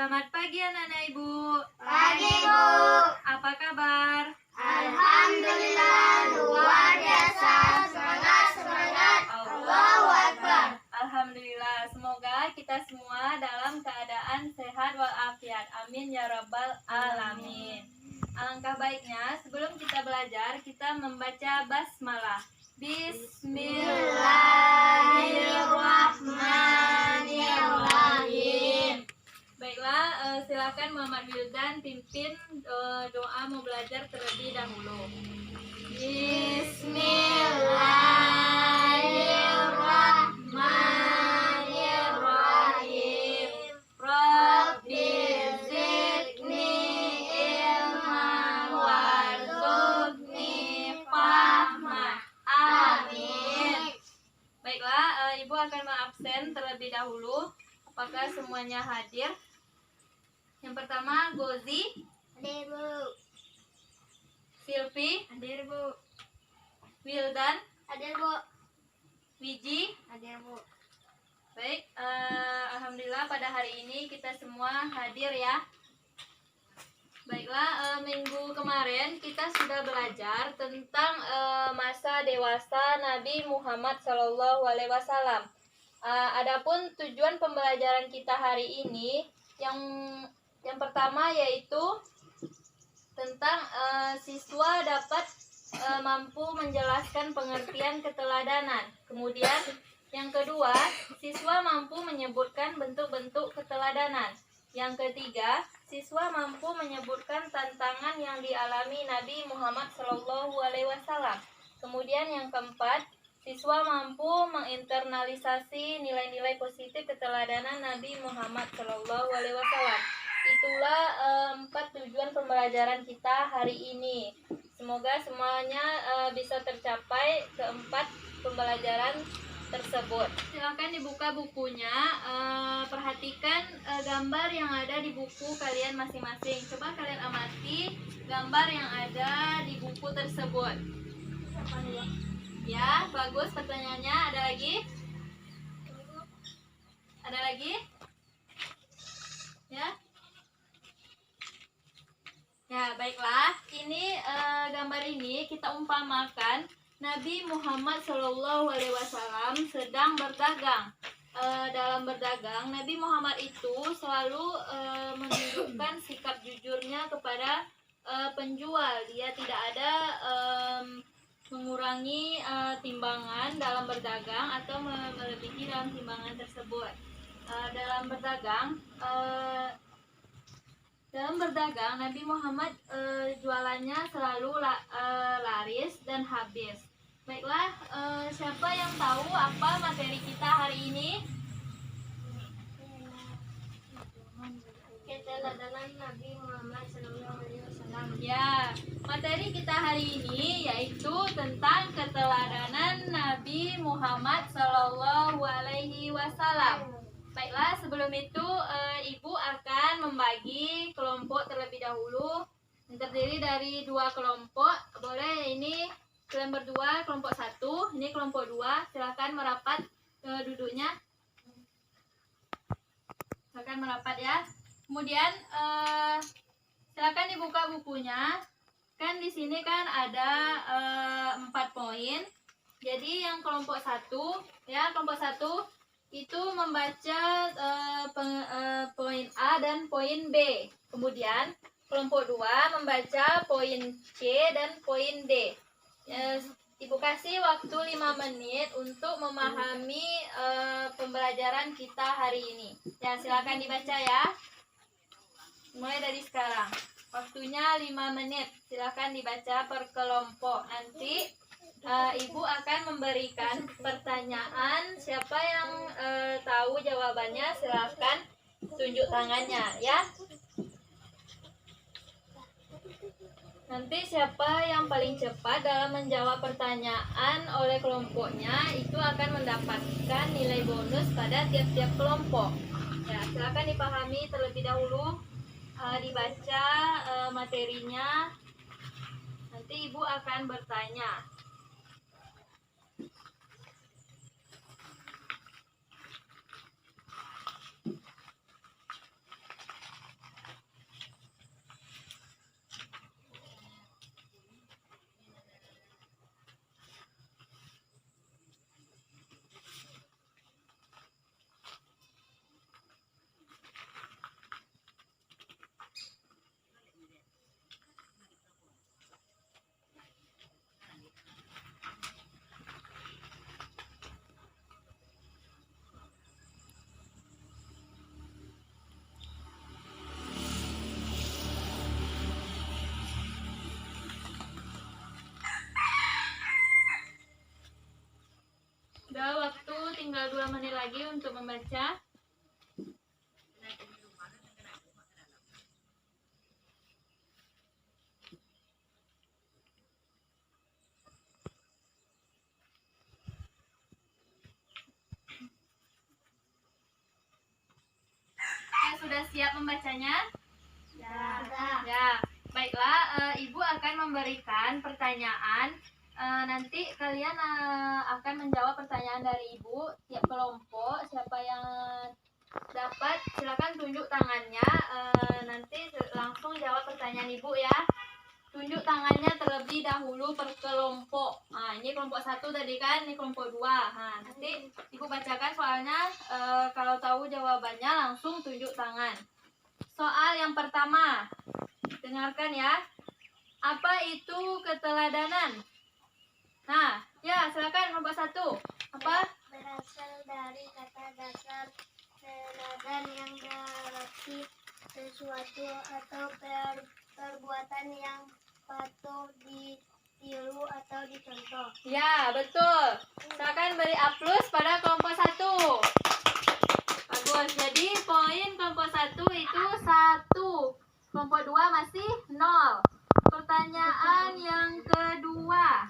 Selamat pagi anak-anak Ibu. Pagi, Bu. Apa kabar? Alhamdulillah, luar biasa. Semangat, semangat. Allahu Akbar. Alhamdulillah, semoga kita semua dalam keadaan sehat walafiat. Amin ya rabbal alamin. Alangkah baiknya sebelum kita belajar, kita membaca basmalah. Bismillahirrahmanirrahim. Baiklah, silakan Muhammad Wildan pimpin doa mau belajar terlebih dahulu. Bismillahirrahmanirrahim. Rabbi zidni ilman warzuqni fahma. Amin. Baiklah, Ibu akan mengabsen terlebih dahulu. Apakah semuanya hadir? Yang pertama, Gozi, Hadir, Bu. Silvi, Hadir, Bu. Wildan, Hadir, Bu. Wiji. Hadir, Bu. Baik, alhamdulillah pada hari ini kita semua hadir ya. Baiklah, minggu kemarin kita sudah belajar tentang masa dewasa Nabi Muhammad SAW. Adapun tujuan pembelajaran kita hari ini yang pertama yaitu tentang siswa dapat mampu menjelaskan pengertian keteladanan. Kemudian yang kedua, siswa mampu menyebutkan bentuk-bentuk keteladanan. Yang ketiga, siswa mampu menyebutkan tantangan yang dialami Nabi Muhammad SAW. Kemudian yang keempat, siswa mampu menginternalisasi nilai-nilai positif keteladanan Nabi Muhammad SAW. Itulah 4 tujuan pembelajaran kita hari ini. Semoga semuanya bisa tercapai keempat pembelajaran tersebut. Silakan dibuka bukunya, perhatikan gambar yang ada di buku kalian masing-masing. Coba kalian amati gambar yang ada di buku tersebut. Ya, bagus pertanyaannya. Ada lagi? Ada lagi? Ya? Ya, baiklah. Ini gambar ini kita umpamakan Nabi Muhammad SAW sedang berdagang. Dalam berdagang, Nabi Muhammad itu selalu menunjukkan sikap jujurnya kepada penjual. Dia tidak ada mengurangi timbangan dalam berdagang atau melebihi dalam timbangan tersebut. Dalam berdagang, Nabi Muhammad jualannya selalu laris dan habis. Baiklah, siapa yang tahu apa materi kita hari ini? Keteladanan Nabi Muhammad SAW. Ya, materi kita hari ini yaitu tentang keteladanan Nabi Muhammad SAW. Baiklah, sebelum itu Ibu akan membagi kelompok terlebih dahulu. Terdiri dari 2 kelompok. Boleh ini kalian berdua kelompok 1, ini kelompok 2. Silakan merapat duduknya. Silakan merapat ya. Kemudian silakan dibuka bukunya. Kan di sini kan ada 4 poin. Jadi yang kelompok 1 ya, kelompok 1 itu membaca poin A dan poin B. Kemudian kelompok 2 membaca poin C dan poin D. Ibu kasih waktu 5 menit untuk memahami pembelajaran kita hari ini. Ya, silakan dibaca ya. Mulai dari sekarang. Waktunya 5 menit. Silakan dibaca per kelompok. Nanti Ibu akan memberikan pertanyaan. Siapa yang tahu jawabannya silakan tunjuk tangannya ya. Nanti siapa yang paling cepat dalam menjawab pertanyaan oleh kelompoknya itu akan mendapatkan nilai bonus pada tiap-tiap kelompok. Ya, silakan dipahami terlebih dahulu, dibaca materinya. Nanti Ibu akan bertanya. lagi untuk membaca. Sudah siap membacanya? Ya. Ya, baiklah. Ibu akan memberikan pertanyaan. Nanti kalian akan menjawab pertanyaan dari Ibu. Tiap kelompok, siapa yang dapat silakan tunjuk tangannya. Nanti langsung jawab pertanyaan Ibu ya. Tunjuk tangannya terlebih dahulu per kelompok. Nah, ini kelompok 1 tadi kan, ini kelompok 2. Nah, nanti Ibu bacakan soalnya. Kalau tahu jawabannya langsung tunjuk tangan. Soal yang pertama, dengarkan ya. Apa itu keteladanan? Nah, ya silakan kelompok 1. Apa? Berasal dari kata dasar teladan yang berarti sesuatu atau perbuatan yang patut ditiru atau dicontoh. Ya, betul. Silakan beri A+ pada kelompok 1. Bagus. Jadi poin kelompok 1 itu 1. Kelompok 2 masih 0. Pertanyaan yang kedua.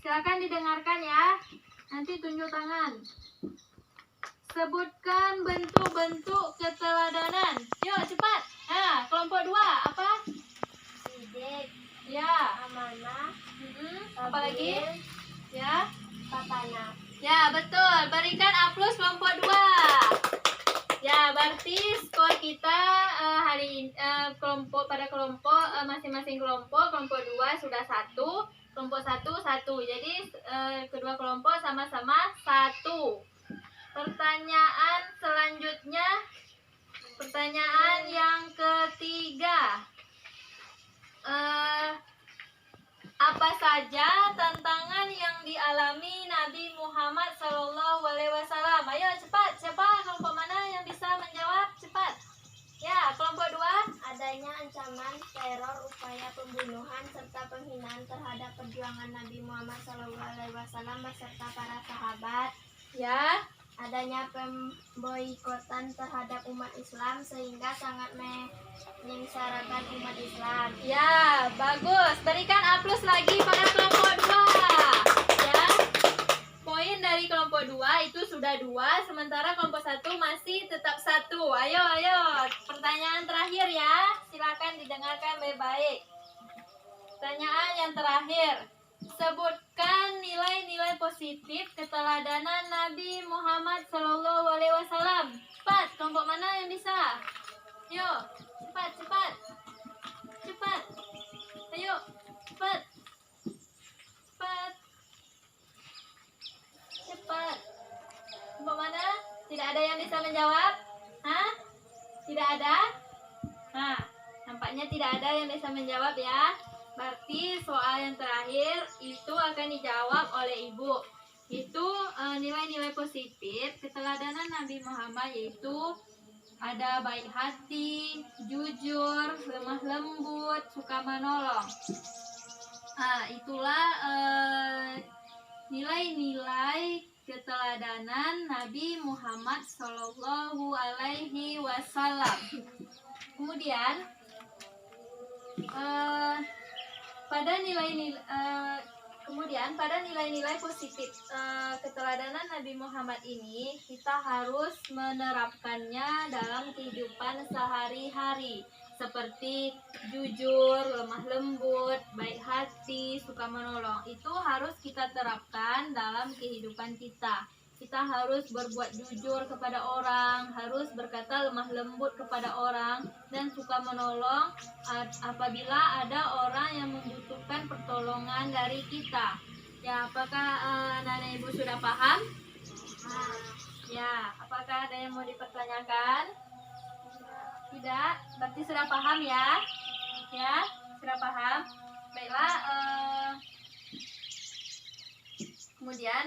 Silakan didengarkan ya. Nanti tunjuk tangan. Sebutkan bentuk-bentuk keteladanan. Yuk, cepat. Nah, kelompok 2 apa? Sidik, Ya. amanah, Apa lagi? Ya. tatana. Ya, betul. Berikan A+ kelompok 2. Ya, berarti skor kita hari ini pada kelompok masing-masing kelompok 2 sudah 1, kelompok 1 1. Jadi kedua kelompok sama-sama 1. Pertanyaan selanjutnya, pertanyaan yang ketiga. Apa saja tantangan yang dialami Nabi Muhammad SAW? Ayo cepat, siapa kelompok mana yang bisa menjawab? Cepat. Ya, kelompok 2. Adanya ancaman teror, upaya pembunuhan serta penghinaan terhadap perjuangan Nabi Muhammad SAW beserta para sahabat. Ya. Adanya pemboikotan terhadap umat Islam sehingga sangat menyengsarakan umat Islam. Ya, bagus. Berikan A+ lagi pada kelompok 2. Ya. Poin dari kelompok 2 itu sudah 2, sementara kelompok 1 masih tetap 1. Ayo. Pertanyaan terakhir ya. Silakan didengarkan baik-baik. Pertanyaan yang terakhir. Sebutkan nilai-nilai positif keteladanan Nabi Muhammad SAW. Cepat, kelompok mana yang bisa? Yuk, cepat. Ayo, cepat. Kelompok mana? Tidak ada yang bisa menjawab? Hah? Tidak ada? Nah, nampaknya tidak ada yang bisa menjawab ya. Berarti soal yang terakhir itu akan dijawab oleh Ibu. Itu nilai-nilai positif keteladanan Nabi Muhammad, yaitu ada baik hati, jujur, lemah lembut, suka menolong. Nah, itulah nilai-nilai keteladanan Nabi Muhammad Shallallahu Alaihi Wasallam. Kemudian pada nilai-nilai positif keteladanan Nabi Muhammad ini, kita harus menerapkannya dalam kehidupan sehari-hari, seperti jujur, lemah lembut, baik hati, suka menolong. Itu harus kita terapkan dalam kehidupan kita. Kita harus berbuat jujur kepada orang, harus berkata lemah lembut kepada orang, dan suka menolong apabila ada orang yang membutuhkan pertolongan dari kita. Ya, apakah anak-anak ibu sudah paham? Ya, apakah ada yang mau dipertanyakan? Tidak? Berarti sudah paham ya? Ya, sudah paham? Baiklah, kemudian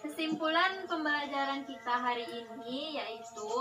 kesimpulan pembelajaran kita hari ini yaitu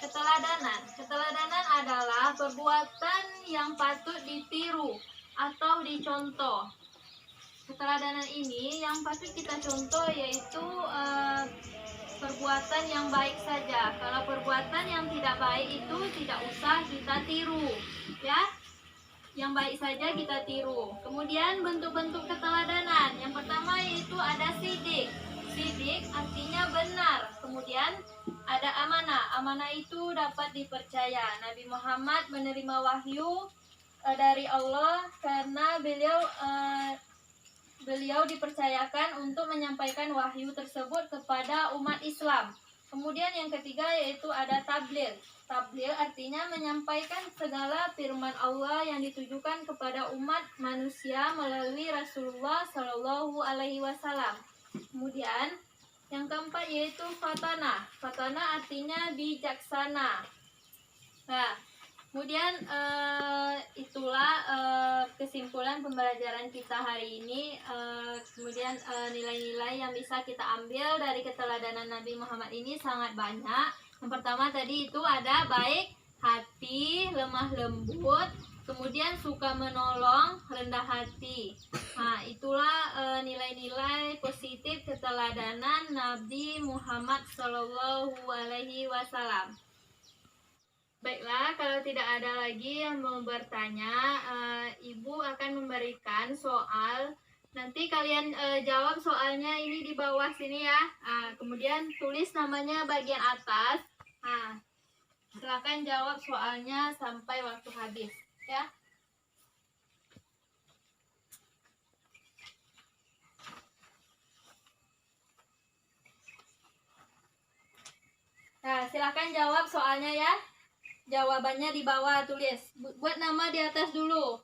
keteladanan. Keteladanan adalah perbuatan yang patut ditiru atau dicontoh. Keteladanan ini yang patut kita contoh yaitu perbuatan yang baik saja. Kalau perbuatan yang tidak baik itu tidak usah kita tiru, ya. Yang baik saja kita tiru. Kemudian bentuk-bentuk keteladanan. Yang pertama yaitu ada sidik. Sidik artinya benar. Kemudian ada amanah. Amanah itu dapat dipercaya. Nabi Muhammad menerima wahyu dari Allah karena beliau dipercayakan untuk menyampaikan wahyu tersebut kepada umat Islam. Kemudian yang ketiga yaitu ada tabligh. Tabligh artinya menyampaikan segala firman Allah yang ditujukan kepada umat manusia melalui Rasulullah Shallallahu Alaihi Wasallam. Kemudian yang keempat yaitu fatana. Fatana artinya bijaksana. Nah, kemudian itulah kesimpulan pembelajaran kita hari ini. Kemudian nilai-nilai yang bisa kita ambil dari keteladanan Nabi Muhammad ini sangat banyak. Yang pertama tadi itu ada baik hati, lemah lembut, kemudian suka menolong, rendah hati. Nah, itulah nilai-nilai positif keteladanan Nabi Muhammad Shallallahu Alaihi Wasallam. Baiklah, kalau tidak ada lagi yang mau bertanya, Ibu akan memberikan soal. Nanti kalian jawab soalnya ini di bawah sini ya. Kemudian tulis namanya bagian atas. Silakan jawab soalnya sampai waktu habis, ya. Nah, silakan jawab soalnya ya. Jawabannya di bawah tulis. Buat nama di atas dulu.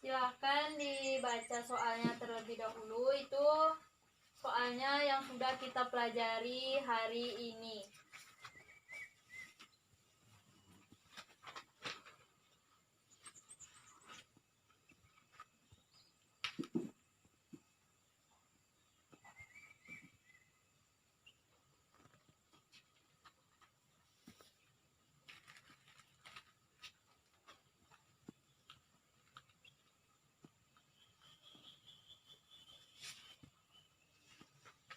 Silahkan dibaca soalnya terlebih dahulu. Itu soalnya yang sudah kita pelajari hari ini.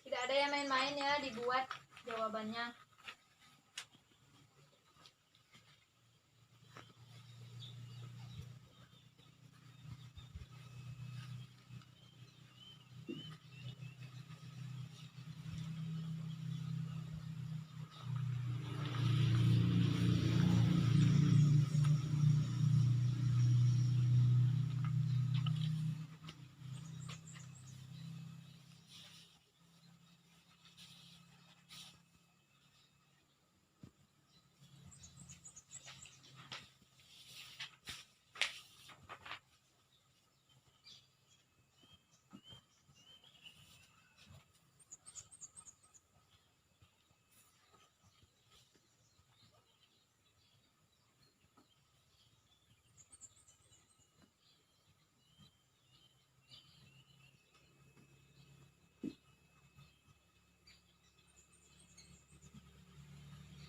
Tidak ada yang main-main ya, dibuat jawabannya.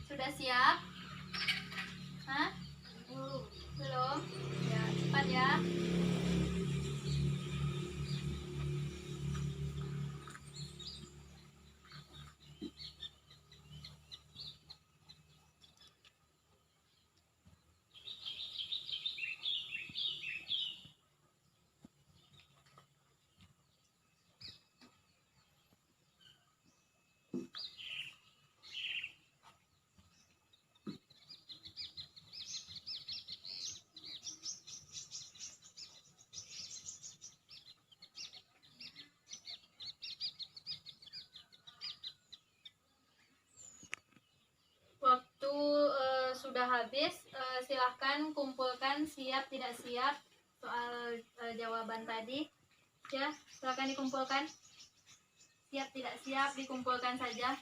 Sudah siap? Hah? Belum? Ya, cepat ya. Waktu sudah habis, silahkan kumpulkan siap tidak siap soal jawaban tadi. Ya, silakan dikumpulkan. Siap tidak siap dikumpulkan saja.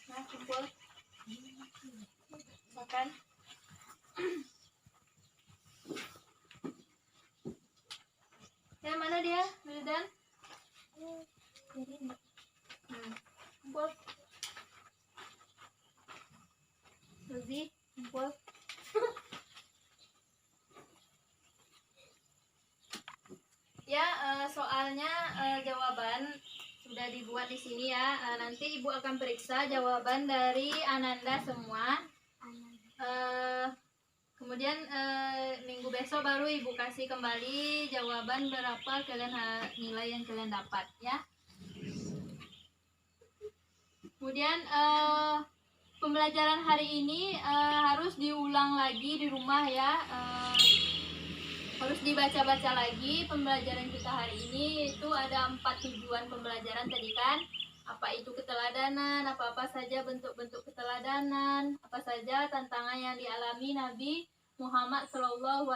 Nah, kumpul. Silakan. Ya, mana dia? Wildan? Kumpul. Rozi, kumpul. Ya, soalnya jawaban sudah dibuat di sini ya. Nanti Ibu akan periksa jawaban dari Ananda semua. Kemudian minggu besok baru Ibu kasih kembali jawaban berapa nilai yang kalian dapat ya. Kemudian pembelajaran hari ini harus diulang lagi di rumah ya. Harus dibaca-baca lagi pembelajaran kita hari ini. Itu ada 4 tujuan pembelajaran tadi kan. Apa itu keteladanan, apa-apa saja bentuk-bentuk keteladanan, apa saja tantangan yang dialami Nabi Muhammad SAW.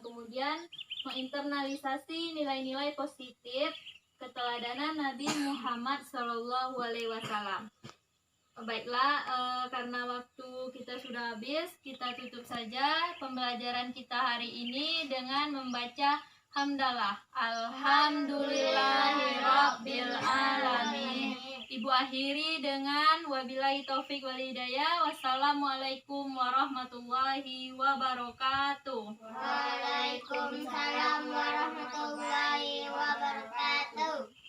Kemudian menginternalisasi nilai-nilai positif keteladanan Nabi Muhammad SAW. Baiklah, karena waktu kita sudah habis, kita tutup saja pembelajaran kita hari ini dengan membaca hamdalah. Alhamdulillahirabbil alamin. Ibu akhiri dengan wabillahi taufik wal hidayah. Wassalamualaikum warahmatullahi wabarakatuh. Waalaikumsalam warahmatullahi wabarakatuh.